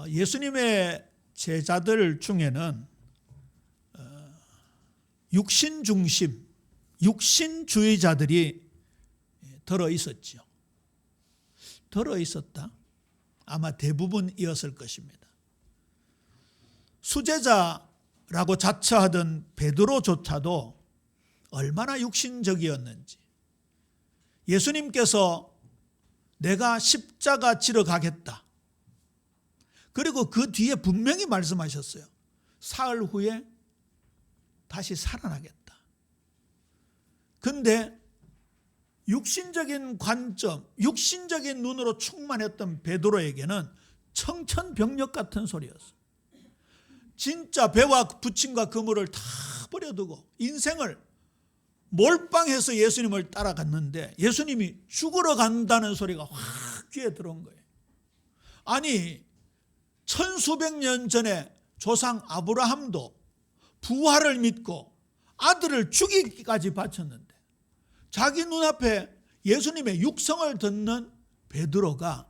예수님의 제자들 중에는 육신 중심, 육신주의자들이 들어 있었죠. 들어 있었다. 아마 대부분이었을 것입니다. 수제자라고 자처하던 베드로조차도 얼마나 육신적이었는지, 예수님께서 내가 십자가 지러 가겠다, 그리고 그 뒤에 분명히 말씀하셨어요. 사흘 후에 다시 살아나겠다. 근데 육신적인 관점, 육신적인 눈으로 충만했던 베드로에게는 청천벽력 같은 소리였어요. 진짜 배와 부침과 그물을 다 버려두고 인생을 몰빵해서 예수님을 따라갔는데 예수님이 죽으러 간다는 소리가 확 귀에 들어온 거예요. 아니, 천수백 년 전에 조상 아브라함도 부활을 믿고 아들을 죽이기까지 바쳤는데 자기 눈앞에 예수님의 육성을 듣는 베드로가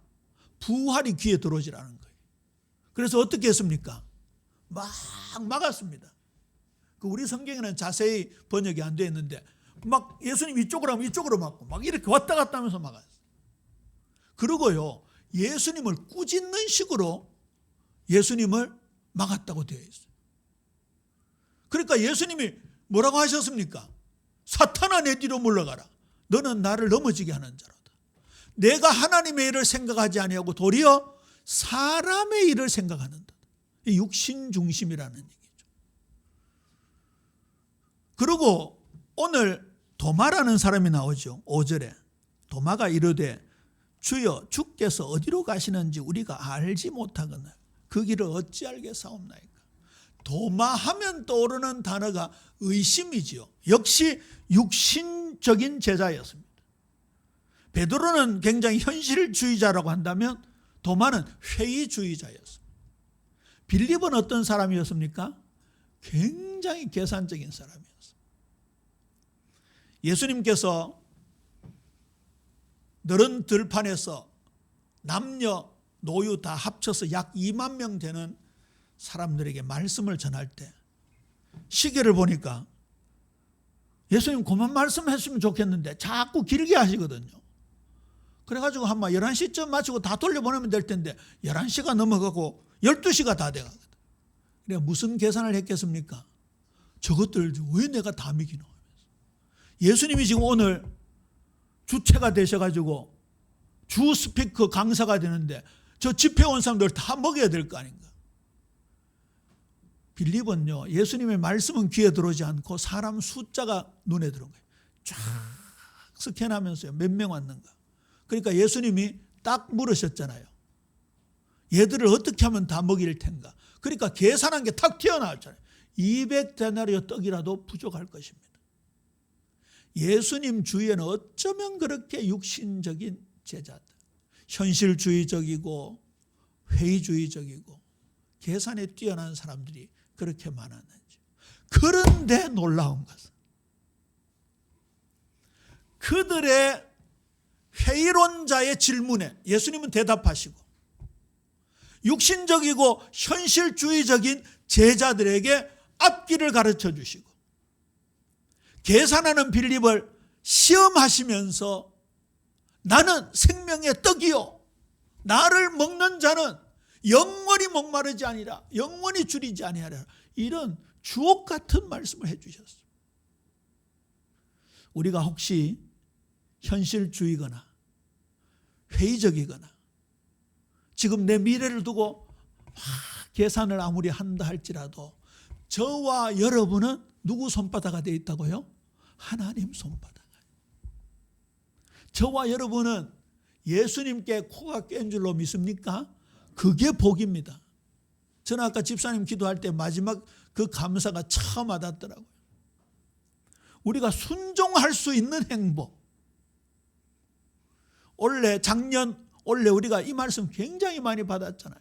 부활이 귀에 들어오질 않은 거예요. 그래서 어떻게 했습니까? 막 막았습니다. 우리 성경에는 자세히 번역이 안 되어 있는데 막 예수님 이쪽으로 하면 이쪽으로 막고 막 이렇게 왔다 갔다 하면서 막았어요. 그리고요, 예수님을 꾸짖는 식으로 예수님을 막았다고 되어 있어요. 그러니까 예수님이 뭐라고 하셨습니까? 사탄아, 내 뒤로 물러가라. 너는 나를 넘어지게 하는 자로다. 내가 하나님의 일을 생각하지 아니하고 도리어 사람의 일을 생각하는다. 육신 중심이라는 얘기죠. 그리고 오늘 도마라는 사람이 나오죠. 5절에 도마가 이르되 주여, 주께서 어디로 가시는지 우리가 알지 못하거늘 그 길을 어찌 알겠사옵나이까. 도마하면 떠오르는 단어가 의심이지요. 역시 육신적인 제자였습니다. 베드로는 굉장히 현실주의자라고 한다면 도마는 회의주의자였습니다. 빌립은 어떤 사람이었습니까? 굉장히 계산적인 사람이었습니다. 예수님께서 너른 들판에서 남녀 노유 다 합쳐서 약 2만 명 되는 사람들에게 말씀을 전할 때 시계를 보니까 예수님 그만 말씀했으면 좋겠는데 자꾸 길게 하시거든요. 그래가지고 한번 11시쯤 마치고 다 돌려보내면 될 텐데 11시가 넘어가고 12시가 다 돼가거든. 그래 무슨 계산을 했겠습니까? 저것들 왜 내가 다 미기노 하면서. 예수님이 지금 오늘 주체가 되셔가지고 주 스피커 강사가 되는데 저 집회 온 사람들 다 먹여야 될 거 아닌가. 빌립은요, 예수님의 말씀은 귀에 들어오지 않고 사람 숫자가 눈에 들어온 거예요. 쫙 스캔하면서요, 몇 명 왔는가. 그러니까 예수님이 딱 물으셨잖아요. 얘들을 어떻게 하면 다 먹일 텐가. 그러니까 계산한 게 탁 튀어나왔잖아요. 200데나리오 떡이라도 부족할 것입니다. 예수님 주위에는 어쩌면 그렇게 육신적인 제자들, 현실주의적이고 회의주의적이고 계산에 뛰어난 사람들이 그렇게 많았는지. 그런데 놀라운 것은 그들의 회의론자의 질문에 예수님은 대답하시고 육신적이고 현실주의적인 제자들에게 앞길을 가르쳐 주시고 계산하는 빌립을 시험하시면서 나는 생명의 떡이요 나를 먹는 자는 영원히 목마르지 아니라 영원히 줄이지 아니하리라. 이런 주옥 같은 말씀을 해주셨어요. 우리가 혹시 현실주의거나 회의적이거나 지금 내 미래를 두고 계산을 아무리 한다 할지라도 저와 여러분은 누구 손바닥에 되어 있다고요? 하나님 손바닥. 저와 여러분은 예수님께 코가 깬 줄로 믿습니까? 그게 복입니다. 저는 아까 집사님 기도할 때 마지막 그 감사가 처음 와닿더라고요. 우리가 순종할 수 있는 행복. 올해 우리가 이 말씀 굉장히 많이 받았잖아요.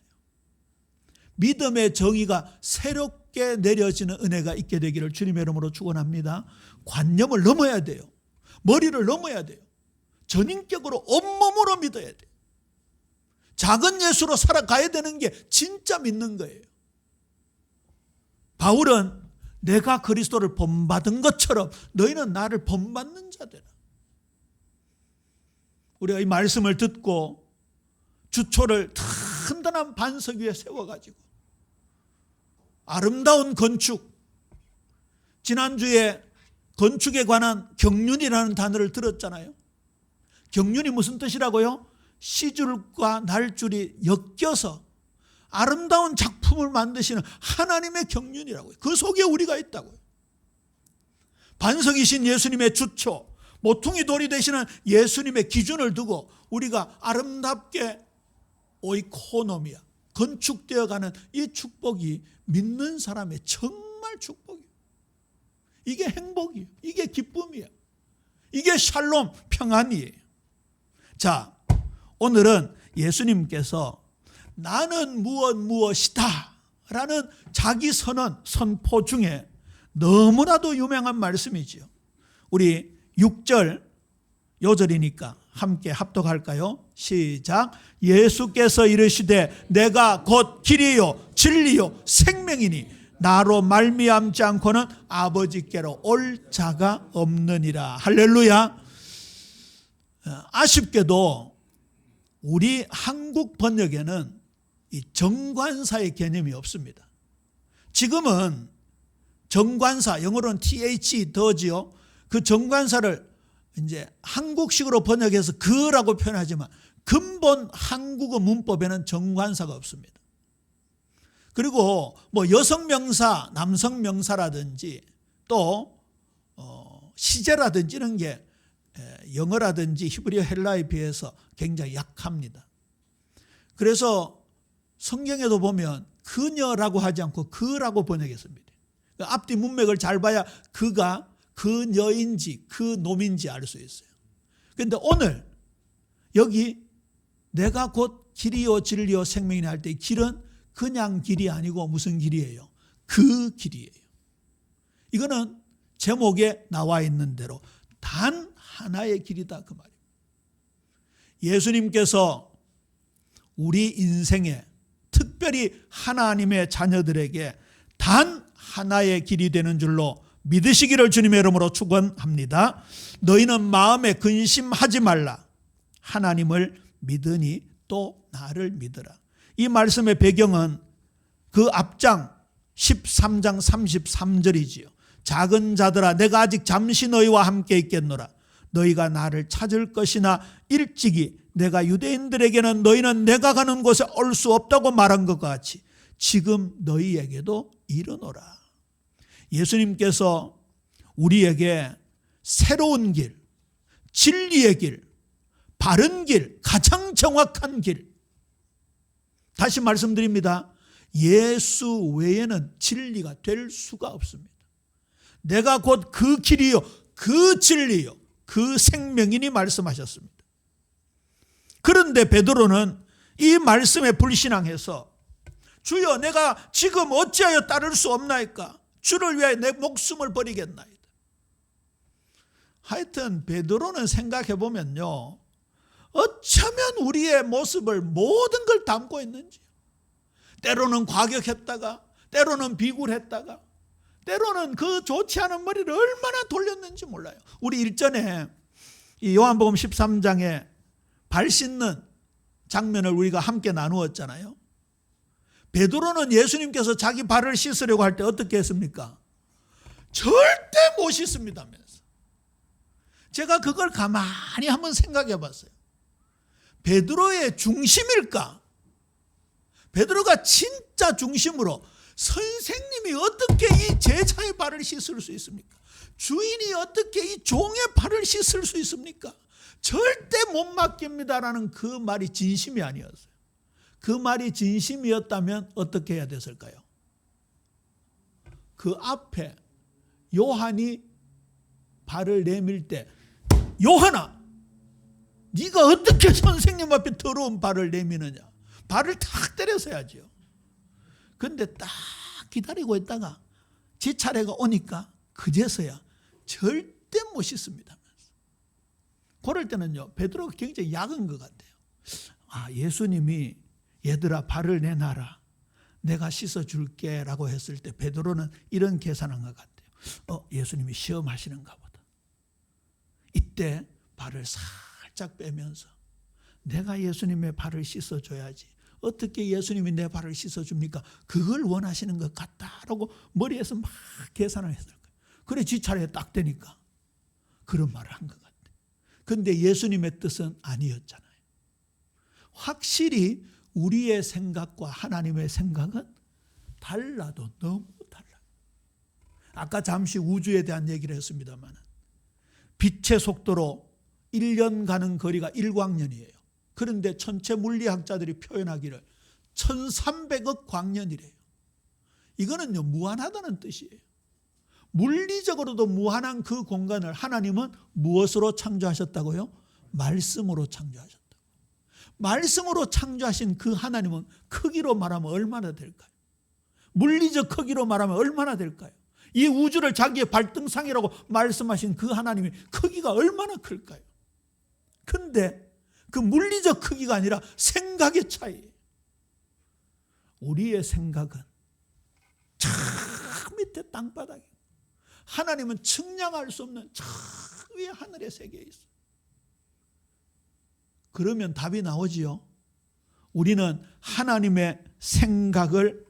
믿음의 정의가 새롭게 내려지는 은혜가 있게 되기를 주님의 이름으로 축원합니다. 관념을 넘어야 돼요. 머리를 넘어야 돼요. 전인격으로 온몸으로 믿어야 돼요. 작은 예수로 살아가야 되는 게 진짜 믿는 거예요. 바울은 내가 그리스도를 본받은 것처럼 너희는 나를 본받는 자되라. 우리가 이 말씀을 듣고 주초를 튼튼한 반석 위에 세워가지고 아름다운 건축, 지난주에 건축에 관한 경륜이라는 단어를 들었잖아요. 경륜이 무슨 뜻이라고요? 시줄과 날줄이 엮여서 아름다운 작품을 만드시는 하나님의 경륜이라고요. 그 속에 우리가 있다고요. 반석이신 예수님의 주초, 모퉁이 돌이 되시는 예수님의 기준을 두고 우리가 아름답게 오이코노미아, 건축되어가는 이 축복이 믿는 사람의 정말 축복이에요. 이게 행복이에요. 이게 기쁨이에요. 이게 샬롬, 평안이에요. 자, 오늘은 예수님께서 나는 무엇이다 라는 자기 선언, 선포 중에 너무나도 유명한 말씀이지요. 우리 6절 요절이니까 함께 합독할까요? 시작. 예수께서 이르시되 내가 곧 길이요 진리요 생명이니 나로 말미암지 않고는 아버지께로 올 자가 없느니라. 할렐루야. 아쉽게도 우리 한국 번역에는 이 정관사의 개념이 없습니다. 지금은 정관사, 영어로는 TH 더지요. 그 정관사를 이제 한국식으로 번역해서 그라고 표현하지만 근본 한국어 문법에는 정관사가 없습니다. 그리고 뭐 여성명사, 남성명사라든지 또 시제라든지 이런 게 영어라든지 히브리어 헬라에 비해서 굉장히 약합니다. 그래서 성경에도 보면 그녀라고 하지 않고 그라고 번역했습니다. 앞뒤 문맥을 잘 봐야 그가 그녀인지 그놈인지 알 수 있어요. 그런데 오늘 여기 내가 곧 길이요 진리요 생명이니 할 때 길은 그냥 길이 아니고 무슨 길이에요? 그 길이에요. 이거는 제목에 나와 있는 대로 단 하나의 길이다 그 말이에요. 예수님께서 우리 인생에 특별히 하나님의 자녀들에게 단 하나의 길이 되는 줄로 믿으시기를 주님의 이름으로 축원합니다. 너희는 마음에 근심하지 말라. 하나님을 믿으니 또 나를 믿으라. 이 말씀의 배경은 그 앞장 13장 33절이지요. 작은 자들아 내가 아직 잠시 너희와 함께 있겠노라. 너희가 나를 찾을 것이나 일찍이 내가 유대인들에게는 너희는 내가 가는 곳에 올 수 없다고 말한 것 같이 지금 너희에게도 이르노라. 예수님께서 우리에게 새로운 길, 진리의 길, 바른 길, 가장 정확한 길. 다시 말씀드립니다. 예수 외에는 진리가 될 수가 없습니다. 내가 곧 그 길이요, 그 진리요, 그 생명이니 말씀하셨습니다. 그런데 베드로는 이 말씀에 불신앙해서 주여 내가 지금 어찌하여 따를 수 없나이까? 주를 위하여 내 목숨을 버리겠나이다. 하여튼 베드로는 생각해 보면요, 어쩌면 우리의 모습을 모든 걸 담고 있는지, 때로는 과격했다가 때로는 비굴했다가 때로는 그 좋지 않은 머리를 얼마나 돌렸는지 몰라요. 우리 일전에 이 요한복음 13장에 발 씻는 장면을 우리가 함께 나누었잖아요. 베드로는 예수님께서 자기 발을 씻으려고 할 때 어떻게 했습니까? 절대 못 씻습니다면서. 제가 그걸 가만히 한번 생각해 봤어요. 베드로의 중심일까? 베드로가 진짜 중심으로 선생님이 어떻게 이 제자의 발을 씻을 수 있습니까? 주인이 어떻게 이 종의 발을 씻을 수 있습니까? 절대 못 맡깁니다라는 그 말이 진심이 아니었어요. 그 말이 진심이었다면 어떻게 해야 됐을까요? 그 앞에 요한이 발을 내밀 때 요한아, 네가 어떻게 선생님 앞에 더러운 발을 내미느냐? 발을 탁 때려서야죠. 그런데 딱 기다리고 있다가 제 차례가 오니까 그제서야 절대 못 씻습니다. 그럴 때는요, 베드로가 굉장히 약한 것 같아요. 예수님이 얘들아 발을 내놔라, 내가 씻어줄게 라고 했을 때 베드로는 이런 계산한 것 같아요. 예수님이 시험하시는가 보다. 이때 발을 살짝 빼면서 내가 예수님의 발을 씻어줘야지, 어떻게 예수님이 내 발을 씻어줍니까? 그걸 원하시는 것 같다라고 머리에서 막 계산을 했을 거예요. 그래 지 차례에 딱 되니까 그런 말을 한 것 같아요. 그런데 예수님의 뜻은 아니었잖아요. 확실히 우리의 생각과 하나님의 생각은 달라도 너무 달라요. 아까 잠시 우주에 대한 얘기를 했습니다만 빛의 속도로 1년 가는 거리가 1광년이에요. 그런데 천체 물리학자들이 표현하기를 1300억 광년이래요. 이거는요 무한하다는 뜻이에요. 물리적으로도 무한한 그 공간을 하나님은 무엇으로 창조하셨다고요? 말씀으로 창조하셨다고. 말씀으로 창조하신 그 하나님은 크기로 말하면 얼마나 될까요? 물리적 크기로 말하면 얼마나 될까요? 이 우주를 자기의 발등상이라고 말씀하신 그 하나님의 크기가 얼마나 클까요? 근데 그 물리적 크기가 아니라 생각의 차이예요. 우리의 생각은 저 밑에 땅바닥이에요. 하나님은 측량할 수 없는 저 위에 하늘의 세계에 있어요. 그러면 답이 나오지요. 우리는 하나님의 생각을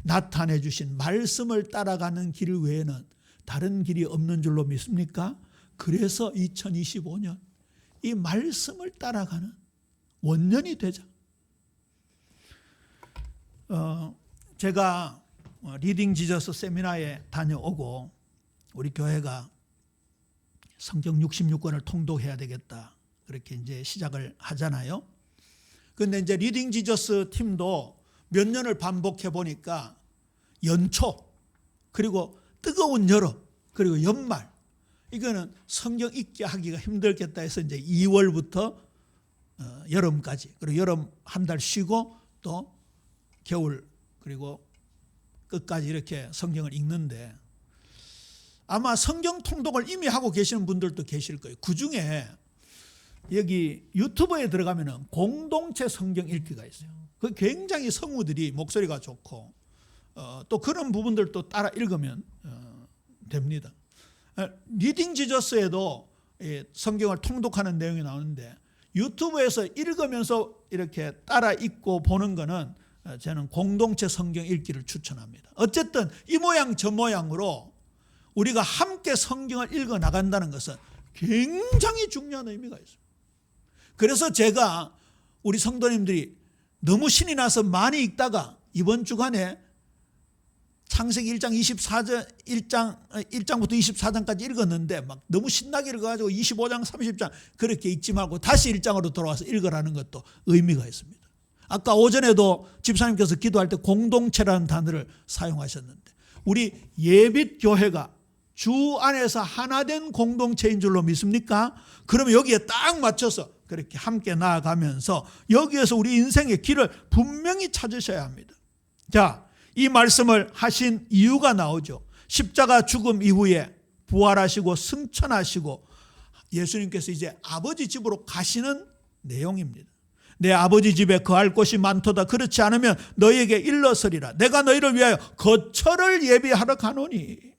나타내 주신 말씀을 따라가는 길 외에는 다른 길이 없는 줄로 믿습니까? 그래서 2025년 이 말씀을 따라가는 원년이 되자. 제가 리딩 지저스 세미나에 다녀오고 우리 교회가 성경 66권을 통독해야 되겠다, 그렇게 이제 시작을 하잖아요. 그런데 이제 리딩 지저스 팀도 몇 년을 반복해 보니까 연초, 그리고 뜨거운 여름, 그리고 연말, 이거는 성경 읽기 하기가 힘들겠다 해서 이제 2월부터 여름까지, 그리고 여름 한 달 쉬고 또 겨울 그리고 끝까지 이렇게 성경을 읽는데, 아마 성경 통독을 이미 하고 계시는 분들도 계실 거예요. 그중에 여기 유튜브에 들어가면 공동체 성경 읽기가 있어요. 그 굉장히 성우들이 목소리가 좋고 또 그런 부분들도 따라 읽으면 됩니다. 리딩 지저스에도 성경을 통독하는 내용이 나오는데 유튜브에서 읽으면서 이렇게 따라 읽고 보는 거는 저는 공동체 성경 읽기를 추천합니다. 어쨌든 이 모양 저 모양으로 우리가 함께 성경을 읽어 나간다는 것은 굉장히 중요한 의미가 있습니다. 그래서 제가 우리 성도님들이 너무 신이 나서 많이 읽다가 이번 주간에 창세기 1장부터 24장까지 읽었는데 막 너무 신나게 읽어가지고 25장 30장 그렇게 읽지 말고 다시 1장으로 돌아와서 읽으라는 것도 의미가 있습니다. 아까 오전에도 집사님께서 기도할 때 공동체라는 단어를 사용하셨는데, 우리 예빛교회가 주 안에서 하나된 공동체인 줄로 믿습니까? 그러면 여기에 딱 맞춰서 그렇게 함께 나아가면서 여기에서 우리 인생의 길을 분명히 찾으셔야 합니다. 자, 이 말씀을 하신 이유가 나오죠. 십자가 죽음 이후에 부활하시고 승천하시고 예수님께서 이제 아버지 집으로 가시는 내용입니다. 내 아버지 집에 거할 곳이 많도다. 그렇지 않으면 너희에게 일러서리라. 내가 너희를 위하여 거처를 예비하러 가노니,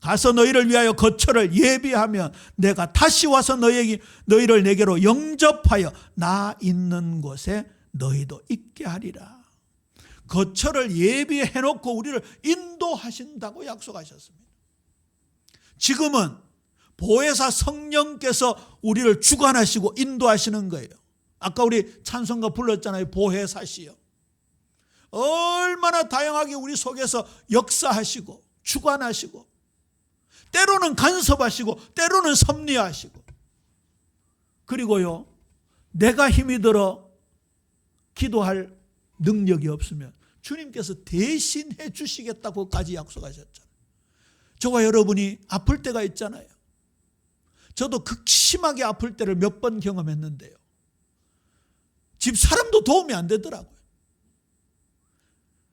가서 너희를 위하여 거처를 예비하면 내가 다시 와서 너희를 내게로 영접하여 나 있는 곳에 너희도 있게 하리라. 거처를 예비해 놓고 우리를 인도하신다고 약속하셨습니다. 지금은 보혜사 성령께서 우리를 주관하시고 인도하시는 거예요. 아까 우리 찬송가 불렀잖아요. 보혜사시여. 얼마나 다양하게 우리 속에서 역사하시고 주관하시고 때로는 간섭하시고 때로는 섭리하시고, 그리고요 내가 힘이 들어 기도할 능력이 없으면 주님께서 대신해 주시겠다고까지 약속하셨잖아요. 저와 여러분이 아플 때가 있잖아요. 저도 극심하게 아플 때를 몇 번 경험했는데요, 집 사람도 도움이 안 되더라고요.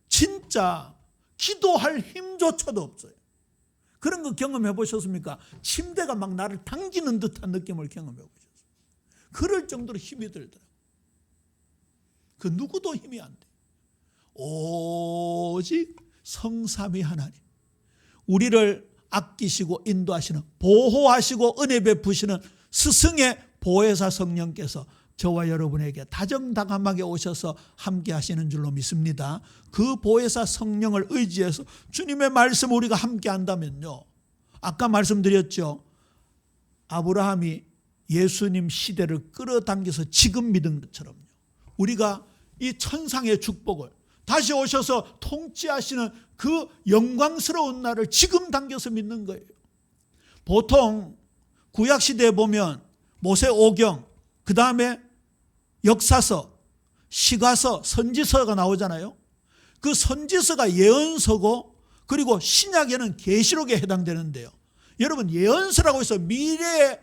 진짜 기도할 힘조차도 없어요. 그런 거 경험해 보셨습니까? 침대가 막 나를 당기는 듯한 느낌을 경험해 보셨어요. 그럴 정도로 힘이 들더라고요. 그 누구도 힘이 안 돼. 오직 성삼위 하나님, 우리를 아끼시고 인도하시는, 보호하시고 은혜 베푸시는 스승의 보혜사 성령께서 저와 여러분에게 다정다감하게 오셔서 함께 하시는 줄로 믿습니다. 그 보혜사 성령을 의지해서 주님의 말씀 우리가 함께 한다면요, 아까 말씀드렸죠, 아브라함이 예수님 시대를 끌어당겨서 지금 믿은 것처럼요, 우리가 이 천상의 축복을 다시 오셔서 통치하시는 그 영광스러운 날을 지금 당겨서 믿는 거예요. 보통 구약시대에 보면 모세오경, 그 다음에 역사서, 시가서, 선지서가 나오잖아요. 그 선지서가 예언서고, 그리고 신약에는 계시록에 해당되는데요, 여러분, 예언서라고 해서 미래에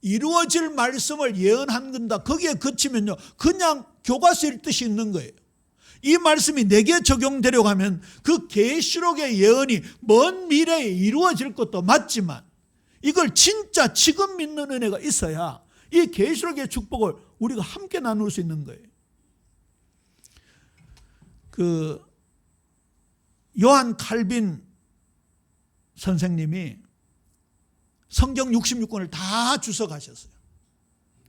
이루어질 말씀을 예언한 건다, 거기에 그치면요 그냥 교과서 읽듯이 있는 거예요. 이 말씀이 내게 적용되려고 하면 그 계시록의 예언이 먼 미래에 이루어질 것도 맞지만, 이걸 진짜 지금 믿는 은혜가 있어야 이 계시록의 축복을 우리가 함께 나눌 수 있는 거예요. 그 요한 칼빈 선생님이 성경 66권을 다 주석하셨어요.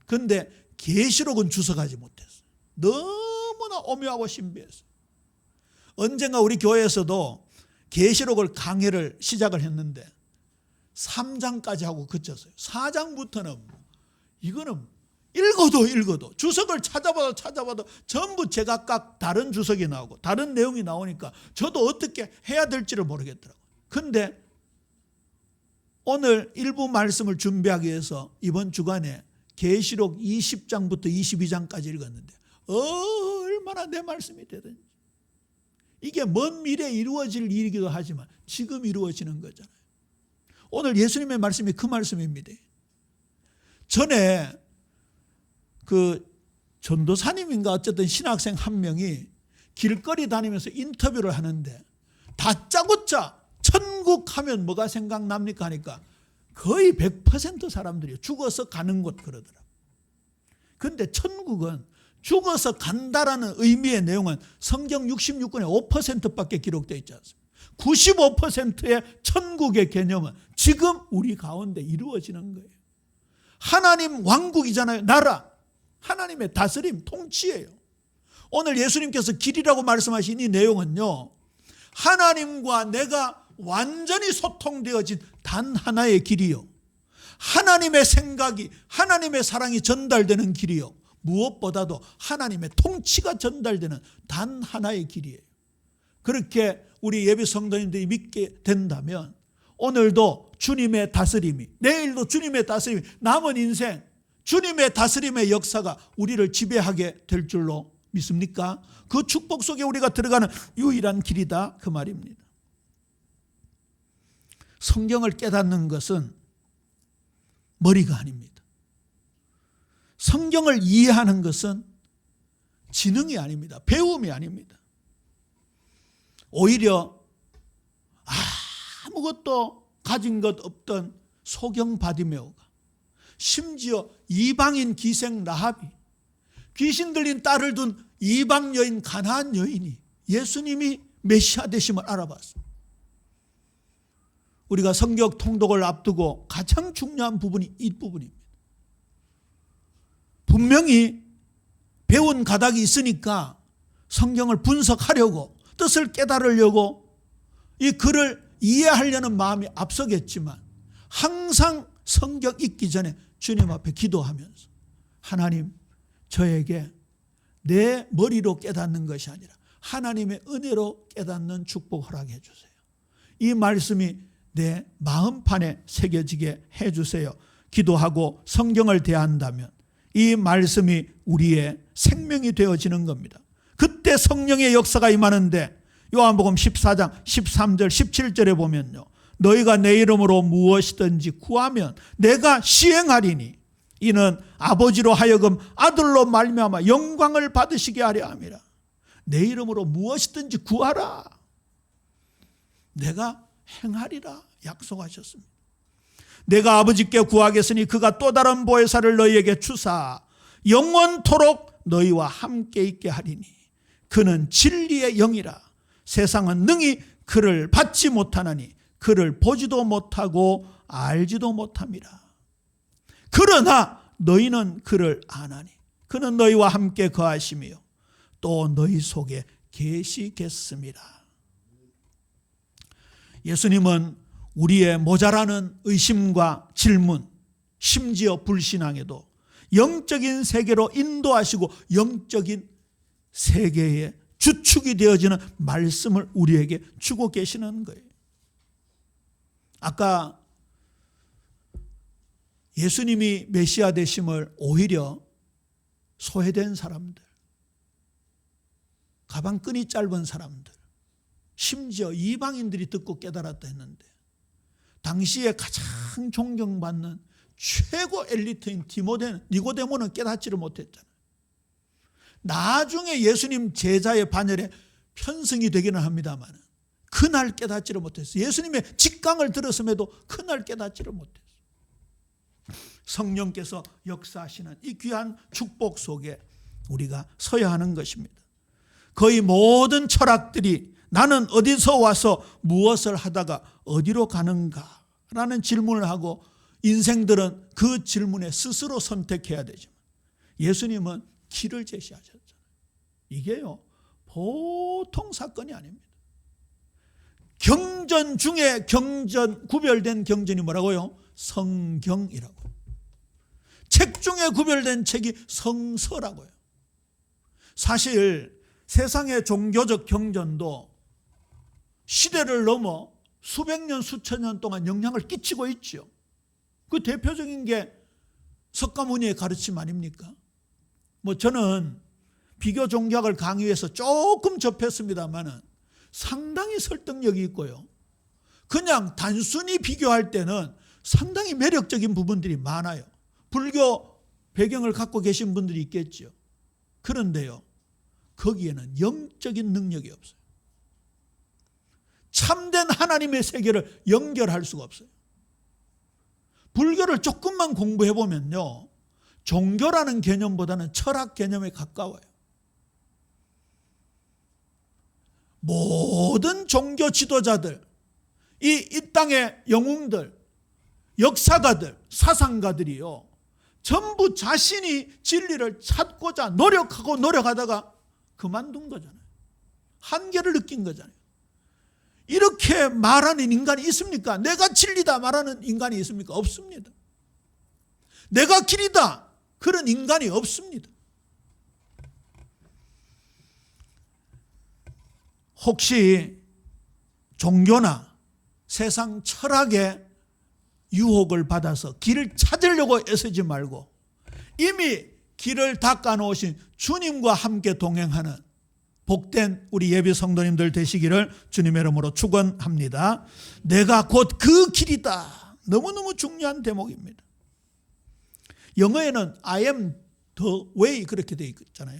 그런데 계시록은 주석하지 못했어요. 너무나 오묘하고 신비했어요. 언젠가 우리 교회에서도 계시록을 강의를 시작을 했는데 3장까지 하고 그쳤어요. 4장부터는 이거는 읽어도 주석을 찾아봐도 전부 제각각 다른 주석이 나오고 다른 내용이 나오니까 저도 어떻게 해야 될지를 모르겠더라고요. 그런데 오늘 일부 말씀을 준비하기 위해서 이번 주간에 계시록 20장부터 22장까지 읽었는데 얼마나 내 말씀이 되든지, 이게 먼 미래에 이루어질 일이기도 하지만 지금 이루어지는 거잖아요. 오늘 예수님의 말씀이 그 말씀입니다. 전에 그 전도사님인가 어쨌든 신학생 한 명이 길거리 다니면서 인터뷰를 하는데 다짜고짜 천국 하면 뭐가 생각납니까 하니까 거의 100% 사람들이 죽어서 가는 곳 그러더라고요. 그런데 천국은 죽어서 간다라는 의미의 내용은 성경 66권에 5%밖에 기록되어 있지 않습니까? 95%의 천국의 개념은 지금 우리 가운데 이루어지는 거예요. 하나님 왕국이잖아요. 나라, 하나님의 다스림, 통치예요. 오늘 예수님께서 길이라고 말씀하신 이 내용은요, 하나님과 내가 완전히 소통되어진 단 하나의 길이요, 하나님의 생각이, 하나님의 사랑이 전달되는 길이요, 무엇보다도 하나님의 통치가 전달되는 단 하나의 길이에요. 그렇게 우리 예비 성도님들이 믿게 된다면 오늘도 주님의 다스림이, 내일도 주님의 다스림이, 남은 인생 주님의 다스림의 역사가 우리를 지배하게 될 줄로 믿습니까? 그 축복 속에 우리가 들어가는 유일한 길이다, 그 말입니다. 성경을 깨닫는 것은 머리가 아닙니다. 성경을 이해하는 것은 지능이 아닙니다. 배움이 아닙니다. 오히려 아무것도 가진 것 없던 소경 바디메오가, 심지어 이방인 기생 라합이, 귀신 들린 딸을 둔 이방 여인 가나안 여인이 예수님이 메시아 되심을 알아봤습니다. 우리가 성경 통독을 앞두고 가장 중요한 부분이 이 부분입니다. 분명히 배운 가닥이 있으니까 성경을 분석하려고, 뜻을 깨달으려고 이 글을 이해하려는 마음이 앞서겠지만, 항상 성경 읽기 전에 주님 앞에 기도하면서 하나님, 저에게 내 머리로 깨닫는 것이 아니라 하나님의 은혜로 깨닫는 축복 허락해 주세요. 이 말씀이 내 마음판에 새겨지게 해주세요. 기도하고 성경을 대한다면 이 말씀이 우리의 생명이 되어지는 겁니다. 그때 성령의 역사가 임하는데 요한복음 14장 13절 17절에 보면요, 너희가 내 이름으로 무엇이든지 구하면 내가 시행하리니 이는 아버지로 하여금 아들로 말미암아 영광을 받으시게 하려 함이라. 내 이름으로 무엇이든지 구하라, 내가 행하리라 약속하셨습니다. 내가 아버지께 구하겠으니 그가 또 다른 보혜사를 너희에게 주사 영원토록 너희와 함께 있게 하리니 그는 진리의 영이라. 세상은 능히 그를 받지 못하나니 그를 보지도 못하고 알지도 못함이라. 그러나 너희는 그를 아나니 그는 너희와 함께 거하시며 또 너희 속에 계시겠습니다. 예수님은 우리의 모자라는 의심과 질문, 심지어 불신앙에도 영적인 세계로 인도하시고 영적인 세계의 주축이 되어지는 말씀을 우리에게 주고 계시는 거예요. 아까 예수님이 메시아 되심을 오히려 소외된 사람들, 가방끈이 짧은 사람들, 심지어 이방인들이 듣고 깨달았다 했는데 당시에 가장 존경받는 최고 엘리트인 니고데모는 깨닫지를 못했잖아요. 나중에 예수님 제자의 반열에 편승이 되기는 합니다만 그날 깨닫지를 못했어요. 예수님의 직강을 들었음에도 그날 깨닫지를 못했어요. 성령께서 역사하시는 이 귀한 축복 속에 우리가 서야 하는 것입니다. 거의 모든 철학들이 나는 어디서 와서 무엇을 하다가 어디로 가는가 라는 질문을 하고 인생들은 그 질문에 스스로 선택해야 되지만 예수님은 길을 제시하셨잖아요. 이게요 보통 사건이 아닙니다. 경전 중에 구별된 경전이 뭐라고요? 성경이라고. 책 중에 구별된 책이 성서라고요. 사실 세상의 종교적 경전도 시대를 넘어 수백 년, 수천 년 동안 영향을 끼치고 있죠. 그 대표적인 게 석가모니의 가르침 아닙니까? 저는 비교 종교학을 강의해서 조금 접했습니다만은 상당히 설득력이 있고요. 그냥 단순히 비교할 때는 상당히 매력적인 부분들이 많아요. 불교 배경을 갖고 계신 분들이 있겠죠. 그런데요, 거기에는 영적인 능력이 없어요. 참된 하나님의 세계를 연결할 수가 없어요. 불교를 조금만 공부해 보면요, 종교라는 개념보다는 철학 개념에 가까워요. 모든 종교 지도자들, 이 땅의 영웅들, 역사가들, 사상가들이요, 전부 자신이 진리를 찾고자 노력하다가 그만둔 거잖아요. 한계를 느낀 거잖아요. 이렇게 말하는 인간이 있습니까? 내가 진리다 말하는 인간이 있습니까? 없습니다. 내가 길이다 그런 인간이 없습니다. 혹시 종교나 세상 철학의 유혹을 받아서 길을 찾으려고 애쓰지 말고 이미 길을 닦아 놓으신 주님과 함께 동행하는 복된 우리 예비 성도님들 되시기를 주님의 이름으로 축원합니다. 내가 곧 그 길이다. 너무너무 중요한 대목입니다. 영어에는 I am the way 그렇게 되어 있잖아요.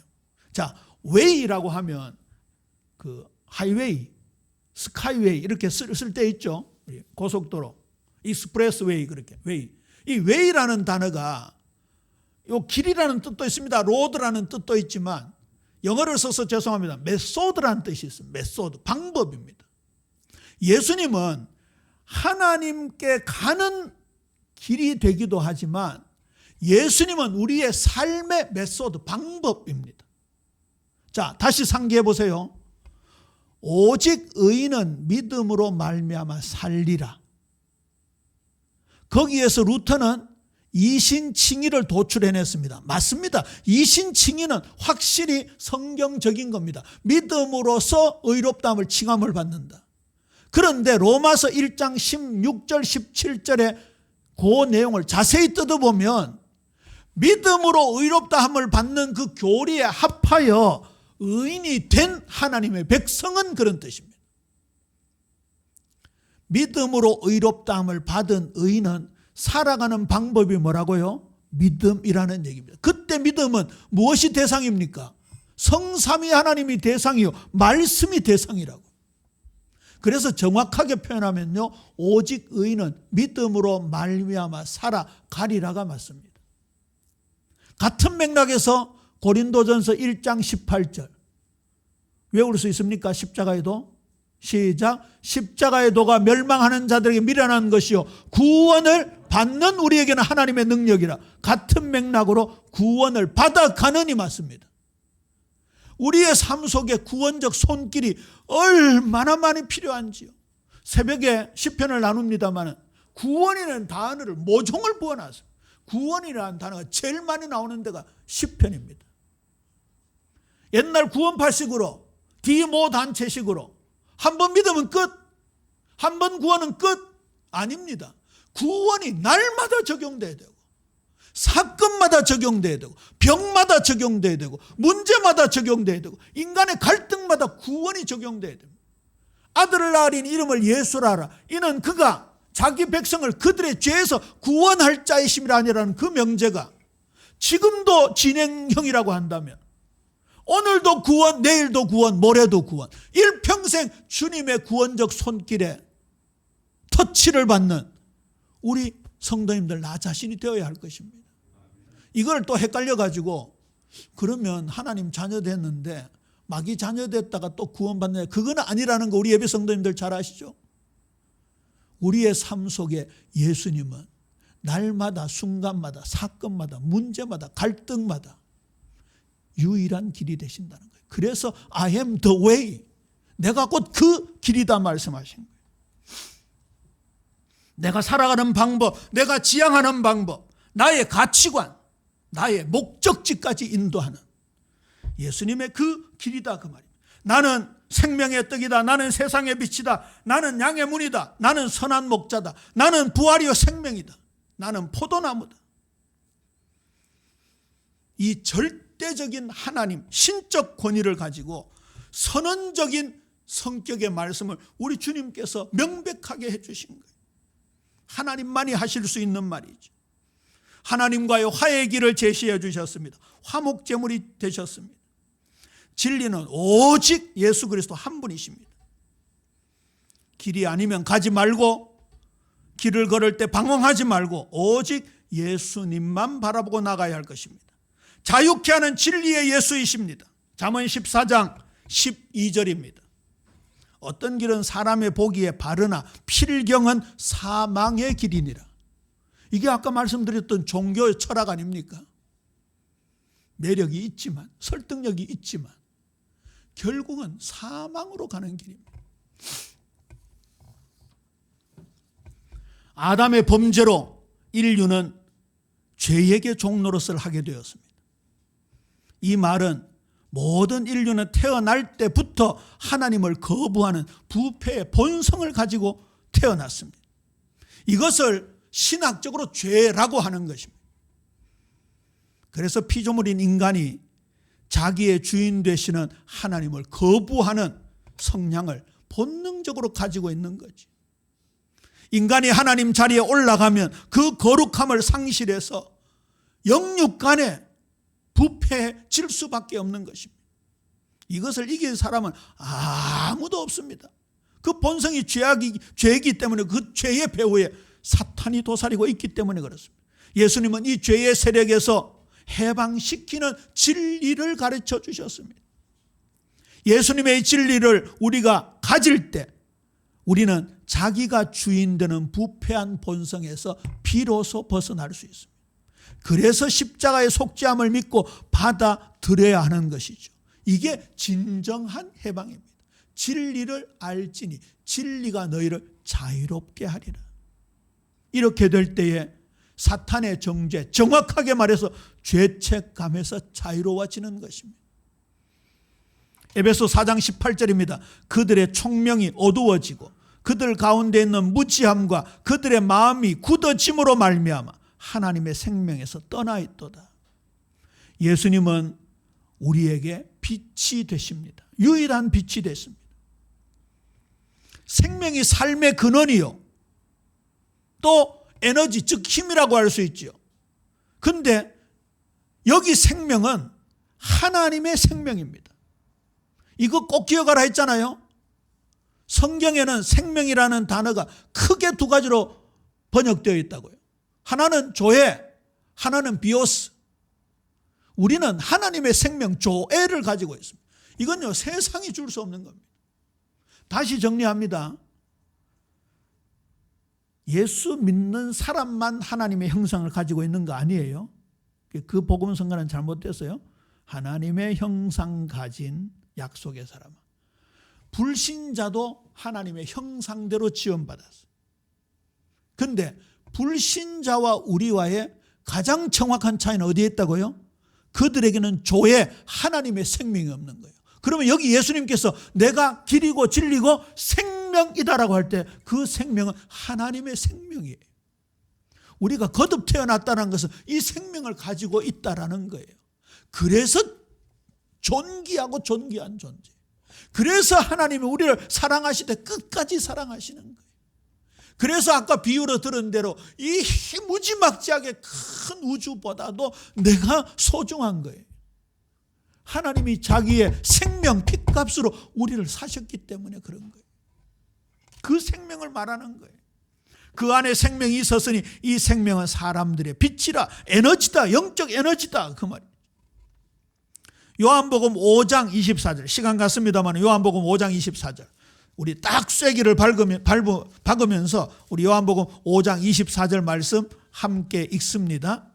자, way라고 하면 그 하이웨이, 스카이웨이 이렇게 쓸 때 있죠. 고속도로, 익스프레스웨이 그렇게 웨이. 이 웨이라는 단어가 요 길이라는 뜻도 있습니다. 로드라는 뜻도 있지만 영어를 써서 죄송합니다. 메소드라는 뜻이 있습니다. 메소드, 방법입니다. 예수님은 하나님께 가는 길이 되기도 하지만 예수님은 우리의 삶의 메소드, 방법입니다. 자, 다시 상기해 보세요. 오직 의인은 믿음으로 말미암아 살리라. 거기에서 루터는 이신칭의를 도출해냈습니다. 맞습니다. 이신칭의는 확실히 성경적인 겁니다. 믿음으로써 의롭다함을 칭함을 받는다. 그런데 로마서 1장 16절 17절의 그 내용을 자세히 뜯어보면 믿음으로 의롭다함을 받는 그 교리에 합하여 의인이 된 하나님의 백성은 그런 뜻입니다. 믿음으로 의롭다함을 받은 의인은 살아가는 방법이 뭐라고요? 믿음이라는 얘기입니다. 그때 믿음은 무엇이 대상입니까? 성삼위 하나님이 대상이요, 말씀이 대상이라고. 그래서 정확하게 표현하면요, 오직 의인은 믿음으로 말미암아 살아가리라가 맞습니다. 같은 맥락에서 고린도전서 1장 18절 외울 수 있습니까? 십자가의 도. 시작. 십자가의 도가 멸망하는 자들에게 미련한 것이요 구원을 받는 우리에게는 하나님의 능력이라. 같은 맥락으로 구원을 받아가느니 맞습니다. 우리의 삶 속에 구원적 손길이 얼마나 많이 필요한지요. 새벽에 시편을 나눕니다만 구원이라는 단어를 모종을 부어놨어요. 구원이라는 단어가 제일 많이 나오는 데가 시편입니다. 옛날 구원파식으로 디모 단체식으로 한 번 믿으면 끝, 한 번 구원은 끝 아닙니다. 구원이 날마다 적용돼야 되고 사건마다 적용돼야 되고 병마다 적용돼야 되고 문제마다 적용돼야 되고 인간의 갈등마다 구원이 적용돼야 됩니다. 아들을 낳으리니 이름을 예수라 하라. 이는 그가 자기 백성을 그들의 죄에서 구원할 자이심이라 아니라는 그 명제가 지금도 진행형이라고 한다면 오늘도 구원, 내일도 구원, 모레도 구원, 일평생 주님의 구원적 손길에 터치를 받는 우리 성도님들 나 자신이 되어야 할 것입니다. 이걸 또 헷갈려가지고 그러면 하나님 자녀 됐는데 마귀 자녀 됐다가 또 구원받느냐, 그건 아니라는 거 우리 예배 성도님들 잘 아시죠? 우리의 삶 속에 예수님은 날마다 순간마다 사건마다 문제마다 갈등마다 유일한 길이 되신다는 거예요. 그래서 I am the way, 내가 곧 그 길이다 말씀하신 거예요. 내가 살아가는 방법, 내가 지향하는 방법, 나의 가치관, 나의 목적지까지 인도하는 예수님의 그 길이다 그 말입니다. 나는 생명의 떡이다, 나는 세상의 빛이다, 나는 양의 문이다, 나는 선한 목자다, 나는 부활이요 생명이다, 나는 포도나무다. 이 절대적인 하나님 신적 권위를 가지고 선언적인 성격의 말씀을 우리 주님께서 명백하게 해주신 거예요. 하나님만이 하실 수 있는 말이죠. 하나님과의 화해의 길을 제시해 주셨습니다. 화목제물이 되셨습니다. 진리는 오직 예수 그리스도 한 분이십니다. 길이 아니면 가지 말고, 길을 걸을 때 방황하지 말고 오직 예수님만 바라보고 나가야 할 것입니다. 자유케 하는 진리의 예수이십니다. 잠언 14장 12절입니다. 어떤 길은 사람의 보기에 바르나 필경은 사망의 길이니라. 이게 아까 말씀드렸던 종교의 철학 아닙니까? 매력이 있지만, 설득력이 있지만 결국은 사망으로 가는 길입니다. 아담의 범죄로 인류는 죄에게 종노릇을 하게 되었습니다. 이 말은 모든 인류는 태어날 때부터 하나님을 거부하는 부패의 본성을 가지고 태어났습니다. 이것을 신학적으로 죄라고 하는 것입니다. 그래서 피조물인 인간이 자기의 주인 되시는 하나님을 거부하는 성향을 본능적으로 가지고 있는 거지. 인간이 하나님 자리에 올라가면 그 거룩함을 상실해서 영육간에 부패해질 수밖에 없는 것입니다. 이것을 이길 사람은 아무도 없습니다. 그 본성이 죄이기 때문에 그 죄의 배후에 사탄이 도사리고 있기 때문에 그렇습니다. 예수님은 이 죄의 세력에서 해방시키는 진리를 가르쳐 주셨습니다. 예수님의 진리를 우리가 가질 때 우리는 자기가 주인 되는 부패한 본성에서 비로소 벗어날 수 있습니다. 그래서 십자가의 속죄함을 믿고 받아들여야 하는 것이죠. 이게 진정한 해방입니다. 진리를 알지니 진리가 너희를 자유롭게 하리라. 이렇게 될 때에 사탄의 정죄, 정확하게 말해서 죄책감에서 자유로워지는 것입니다. 에베소 4장 18절입니다. 그들의 총명이 어두워지고 그들 가운데 있는 무지함과 그들의 마음이 굳어짐으로 말미암아 하나님의 생명에서 떠나 있도다. 예수님은 우리에게 빛이 되십니다. 유일한 빛이 됐습니다. 생명이 삶의 근원이요, 또 에너지, 즉 힘이라고 할 수 있죠. 그런데 여기 생명은 하나님의 생명입니다. 이거 꼭 기억하라 했잖아요. 성경에는 생명이라는 단어가 크게 두 가지로 번역되어 있다고요. 하나는 조해, 하나는 비오스. 우리는 하나님의 생명 조애를 가지고 있습니다. 이건요, 세상이 줄 수 없는 겁니다. 다시 정리합니다. 예수 믿는 사람만 하나님의 형상을 가지고 있는 거 아니에요. 그 복음 성가는 잘못됐어요. 하나님의 형상 가진 약속의 사람. 불신자도 하나님의 형상대로 지원받았어요. 그런데 불신자와 우리와의 가장 정확한 차이는 어디에 있다고요? 그들에게는 조에 하나님의 생명이 없는 거예요. 그러면 여기 예수님께서 내가 길이고 진리고 생명이다라고 할 때 그 생명은 하나님의 생명이에요. 우리가 거듭 태어났다는 것은 이 생명을 가지고 있다라는 거예요. 그래서 존귀하고 존귀한 존재. 그래서 하나님이 우리를 사랑하실 때 끝까지 사랑하시는 거예요. 그래서 아까 비유로 들은 대로 이 무지막지하게 큰 우주보다도 내가 소중한 거예요. 하나님이 자기의 생명 핏값으로 우리를 사셨기 때문에 그런 거예요. 그 생명을 말하는 거예요. 그 안에 생명이 있었으니 이 생명은 사람들의 빛이라, 에너지다, 영적 에너지다, 그 말이에요. 요한복음 5장 24절, 시간 같습니다만 요한복음 5장 24절, 우리 딱 쐐기를 박으면서 우리 요한복음 5장 24절 말씀 함께 읽습니다.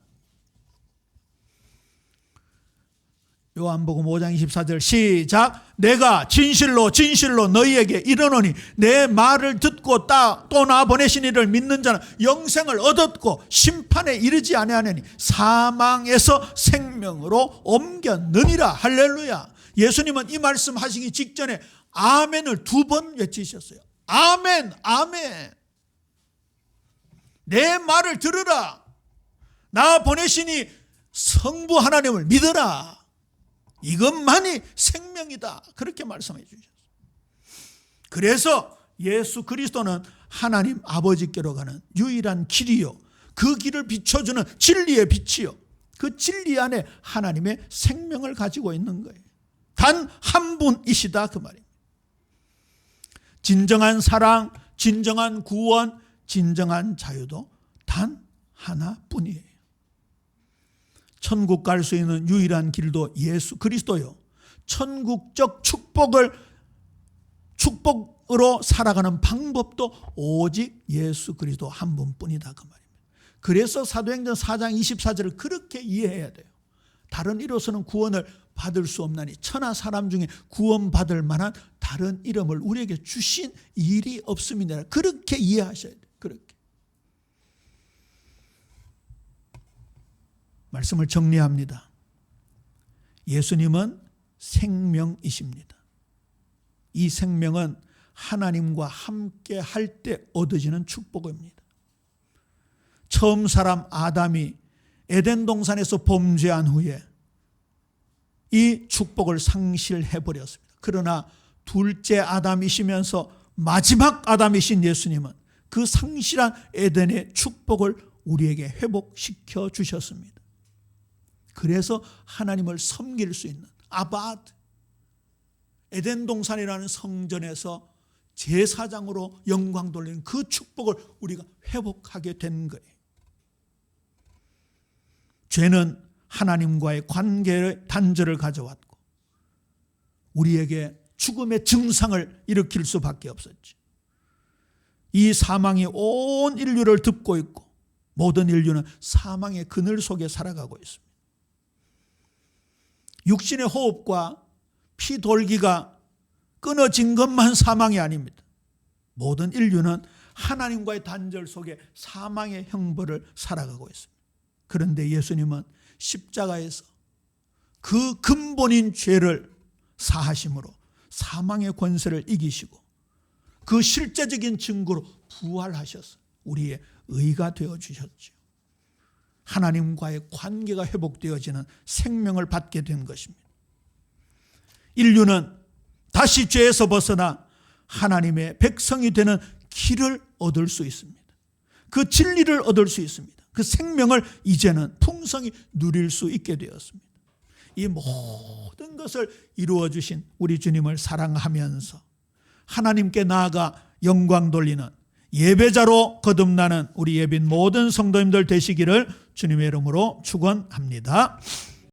요한복음 5장 24절 시작. 내가 진실로 진실로 너희에게 이르노니 내 말을 듣고 또 나 보내신 이를 믿는 자는 영생을 얻었고 심판에 이르지 아니하느니 사망에서 생명으로 옮겼느니라. 할렐루야. 예수님은 이 말씀 하시기 직전에 아멘을 2번 외치셨어요. 아멘, 아멘. 내 말을 들으라. 나 보내시니 성부 하나님을 믿으라. 이것만이 생명이다. 그렇게 말씀해 주셨어요. 그래서 예수 그리스도는 하나님 아버지께로 가는 유일한 길이요, 그 길을 비춰주는 진리의 빛이요, 그 진리 안에 하나님의 생명을 가지고 있는 거예요. 단 한 분이시다, 그 말입니다. 진정한 사랑, 진정한 구원, 진정한 자유도 단 하나뿐이에요. 천국 갈 수 있는 유일한 길도 예수 그리스도요, 천국적 축복으로 살아가는 방법도 오직 예수 그리스도 한 분뿐이다, 그 말입니다. 그래서 사도행전 4장 24절을 그렇게 이해해야 돼요. 다른 이로서는 구원을 받을 수 없나니 천하 사람 중에 구원받을 만한 다른 이름을 우리에게 주신 일이 없음이니라. 그렇게 이해하셔야 돼요. 그렇게. 말씀을 정리합니다. 예수님은 생명이십니다. 이 생명은 하나님과 함께 할 때 얻어지는 축복입니다. 처음 사람 아담이 에덴 동산에서 범죄한 후에 이 축복을 상실해 버렸습니다. 그러나 둘째 아담이시면서 마지막 아담이신 예수님은 그 상실한 에덴의 축복을 우리에게 회복시켜 주셨습니다. 그래서 하나님을 섬길 수 있는 아바드, 에덴 동산이라는 성전에서 제사장으로 영광 돌리는 그 축복을 우리가 회복하게 된 거예요. 죄는 하나님과의 관계의 단절을 가져왔고 우리에게 죽음의 증상을 일으킬 수밖에 없었죠. 이 사망이 온 인류를 덮고 있고 모든 인류는 사망의 그늘 속에 살아가고 있습니다. 육신의 호흡과 피 돌기가 끊어진 것만 사망이 아닙니다. 모든 인류는 하나님과의 단절 속에 사망의 형벌을 살아가고 있습니다. 그런데 예수님은 십자가에서 그 근본인 죄를 사하심으로 사망의 권세를 이기시고 그 실제적인 증거로 부활하셔서 우리의 의가 되어주셨죠. 하나님과의 관계가 회복되어지는 생명을 받게 된 것입니다. 인류는 다시 죄에서 벗어나 하나님의 백성이 되는 길을 얻을 수 있습니다. 그 진리를 얻을 수 있습니다. 그 생명을 이제는 풍성히 누릴 수 있게 되었습니다. 이 모든 것을 이루어 주신 우리 주님을 사랑하면서 하나님께 나아가 영광 돌리는 예배자로 거듭나는 우리 예빈 모든 성도님들 되시기를 주님의 이름으로 축원합니다.